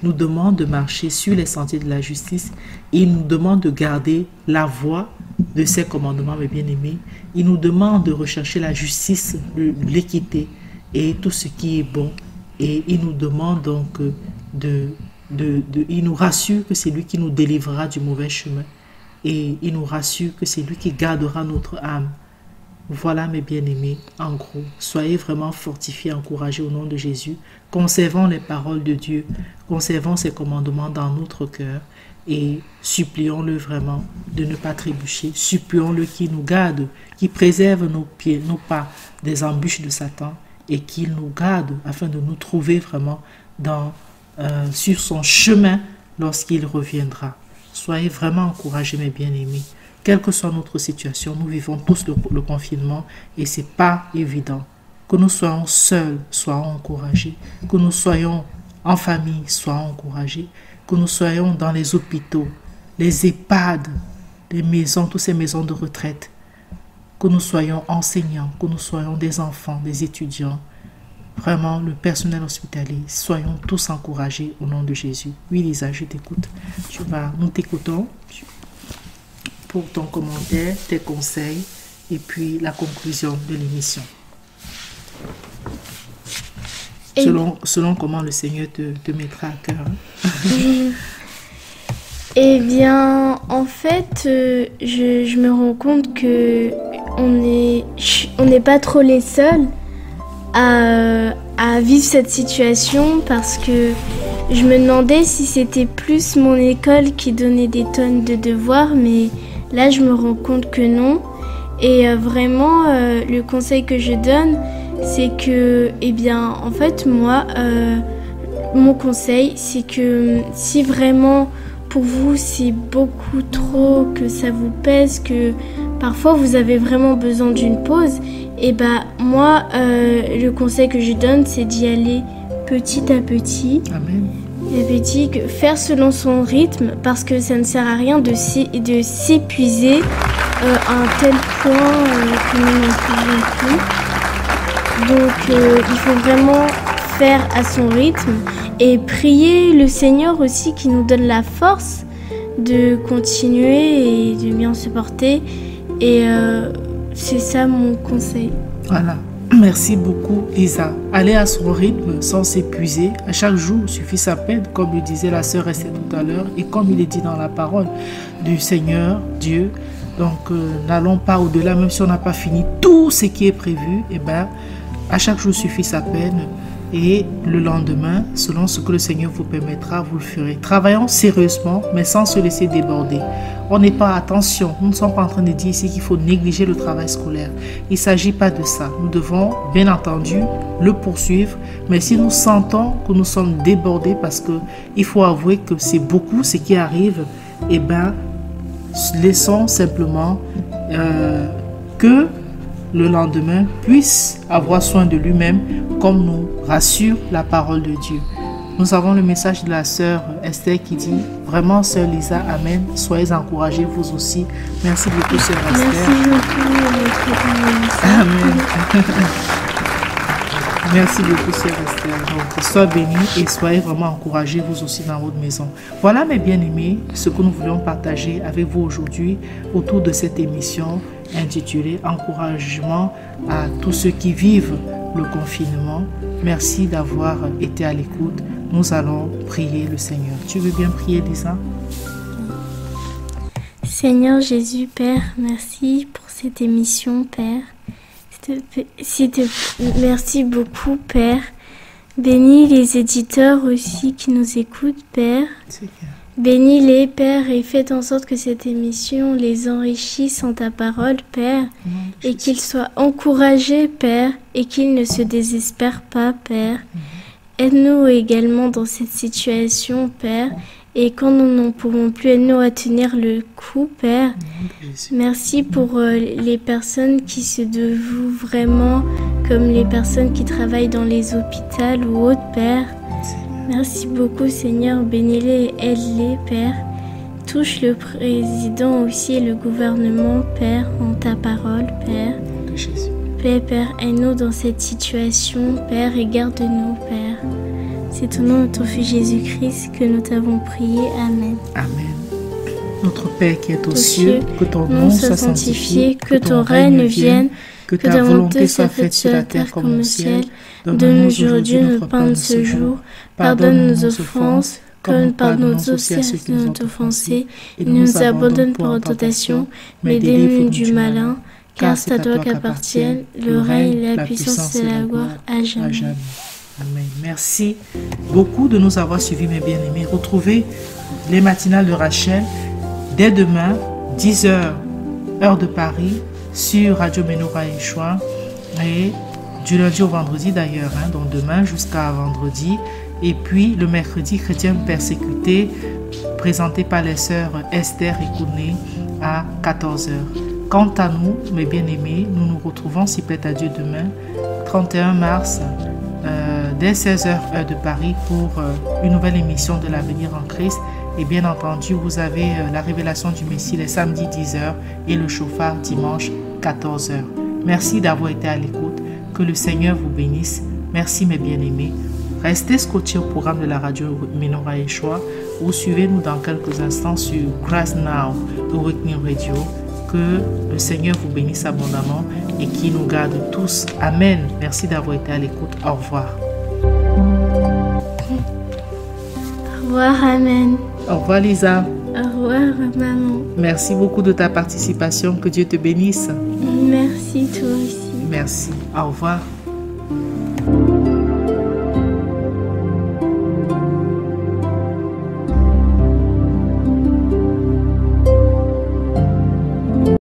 nous demande de marcher sur les sentiers de la justice. Il nous demande de garder la voie de ses commandements, mes bien-aimés. Il nous demande de rechercher la justice, l'équité et tout ce qui est bon. Et il nous demande donc il nous rassure que c'est lui qui nous délivrera du mauvais chemin. Et il nous rassure que c'est lui qui gardera notre âme. Voilà mes bien-aimés, en gros, soyez vraiment fortifiés, encouragés au nom de Jésus. Conservons les paroles de Dieu, conservons ses commandements dans notre cœur et supplions-le vraiment de ne pas trébucher. Supplions-le qu'il nous garde, qu'il préserve nos pieds, nos pas des embûches de Satan et qu'il nous garde afin de nous trouver vraiment sur son chemin lorsqu'il reviendra. Soyez vraiment encouragés mes bien-aimés. Quelle que soit notre situation, nous vivons tous le confinement et ce n'est pas évident. Que nous soyons seuls, soyons encouragés. Que nous soyons en famille, soyons encouragés. Que nous soyons dans les hôpitaux, les EHPAD, les maisons, toutes ces maisons de retraite. Que nous soyons enseignants, que nous soyons des enfants, des étudiants. Vraiment, le personnel hospitalier, soyons tous encouragés au nom de Jésus. Oui, Lisa, je t'écoute. Nous t'écoutons pour ton commentaire, tes conseils et puis la conclusion de l'émission. Selon comment le Seigneur te mettra à cœur. Eh bien, en fait, je me rends compte que on n'est pas trop les seuls à vivre cette situation, parce que je me demandais si c'était plus mon école qui donnait des tonnes de devoirs, mais là, je me rends compte que non. Et vraiment, le conseil que je donne, c'est que, eh bien, en fait, moi, mon conseil, c'est que si vraiment, pour vous, c'est beaucoup trop, que ça vous pèse, que parfois, vous avez vraiment besoin d'une pause, et ben, moi, le conseil que je donne, c'est d'y aller petit à petit. Amen. Faire selon son rythme, parce que ça ne sert à rien de s'épuiser à un tel point que nous n'en pouvons plus. Donc il faut vraiment faire à son rythme et prier le Seigneur aussi qui nous donne la force de continuer et de bien se porter. Et c'est ça mon conseil. Voilà. Merci beaucoup, Lisa. Aller à son rythme sans s'épuiser. À chaque jour suffit sa peine, comme le disait la sœur Esther tout à l'heure, et comme il est dit dans la parole du Seigneur, Dieu. Donc, n'allons pas au-delà, même si on n'a pas fini tout ce qui est prévu. Et ben, à chaque jour suffit sa peine. Et le lendemain, selon ce que le Seigneur vous permettra, vous le ferez. Travaillons sérieusement, mais sans se laisser déborder. On n'est pas, attention, nous ne sommes pas en train de dire ici qu'il faut négliger le travail scolaire. Il ne s'agit pas de ça. Nous devons, bien entendu, le poursuivre. Mais si nous sentons que nous sommes débordés, parce qu'il faut avouer que c'est beaucoup ce qui arrive, eh bien, laissons simplement que le lendemain puisse avoir soin de lui-même, comme nous rassure la parole de Dieu. Nous avons le message de la sœur Esther qui dit vraiment, sœur Lisa, amen, soyez encouragés vous aussi. Merci beaucoup, sœur Esther. Merci beaucoup. Amen. Merci beaucoup, sœur Esther. Donc, soyez bénis et soyez vraiment encouragés vous aussi dans votre maison. Voilà, mes bien-aimés, ce que nous voulions partager avec vous aujourd'hui autour de cette émission intitulée Encouragement à tous ceux qui vivent le confinement. Merci d'avoir été à l'écoute. Nous allons prier le Seigneur. Tu veux bien prier, Lisa? Seigneur Jésus, Père, merci pour cette émission, Père. Merci beaucoup, Père. Bénis les éditeurs aussi qui nous écoutent, Père. Bénis-les, Père, et faites en sorte que cette émission les enrichisse en ta parole, Père, et qu'ils soient encouragés, Père, et qu'ils ne se désespèrent pas, Père. Aide-nous également dans cette situation, Père, et quand nous n'en pouvons plus, aide-nous à tenir le coup, Père. Merci pour les personnes qui se dévouent vraiment, comme les personnes qui travaillent dans les hôpitaux ou autres, Père. Merci beaucoup, Seigneur. Bénis-les et aide-les, Père. Touche le président aussi et le gouvernement, Père, en ta parole, Père. Père, aide-nous dans cette situation, Père, et garde-nous, Père. C'est au nom de ton Fils Jésus-Christ que nous t'avons prié. Amen. Amen. Notre Père qui est aux cieux, que ton nom soit sanctifié, que ton règne vienne, que ta volonté soit faite sur la terre comme au ciel. Donne-nous aujourd'hui notre pain de ce jour. Pardonne nos offenses, comme nous pardonnons aussi à ceux qui nous ont offensés. Et ne nous abandonne pas en tentation, mais délivre-nous du malin. Car c'est à toi qu'appartiennent le règne, la puissance et la gloire à jamais. Amen. Merci beaucoup de nous avoir suivis, mes bien-aimés. Retrouvez les matinales de Rachel dès demain, 10h, heure de Paris, sur Radio Menorah Yeshua, et du lundi au vendredi d'ailleurs, donc demain jusqu'à vendredi. Et puis le mercredi, Chrétiens persécutés, présenté par les sœurs Esther et Kouné à 14h. Quant à nous, mes bien-aimés, nous nous retrouvons, si plaît à Dieu, demain, 31 mars, dès 16h, heure de Paris, pour une nouvelle émission de l'Avenir en Christ. Et bien entendu, vous avez la révélation du Messie les samedis 10h et le chauffard dimanche 14h. Merci d'avoir été à l'écoute. Que le Seigneur vous bénisse. Merci, mes bien-aimés. Restez scotchés au programme de la radio Menorah Yeshua ou suivez-nous dans quelques instants sur Grace Now Awakening Radio. Que le Seigneur vous bénisse abondamment et qu'il nous garde tous. Amen. Merci d'avoir été à l'écoute. Au revoir. Au revoir, Amen. Au revoir, Lisa. Au revoir, maman. Merci beaucoup de ta participation. Que Dieu te bénisse. Merci, toi aussi. Merci. Au revoir.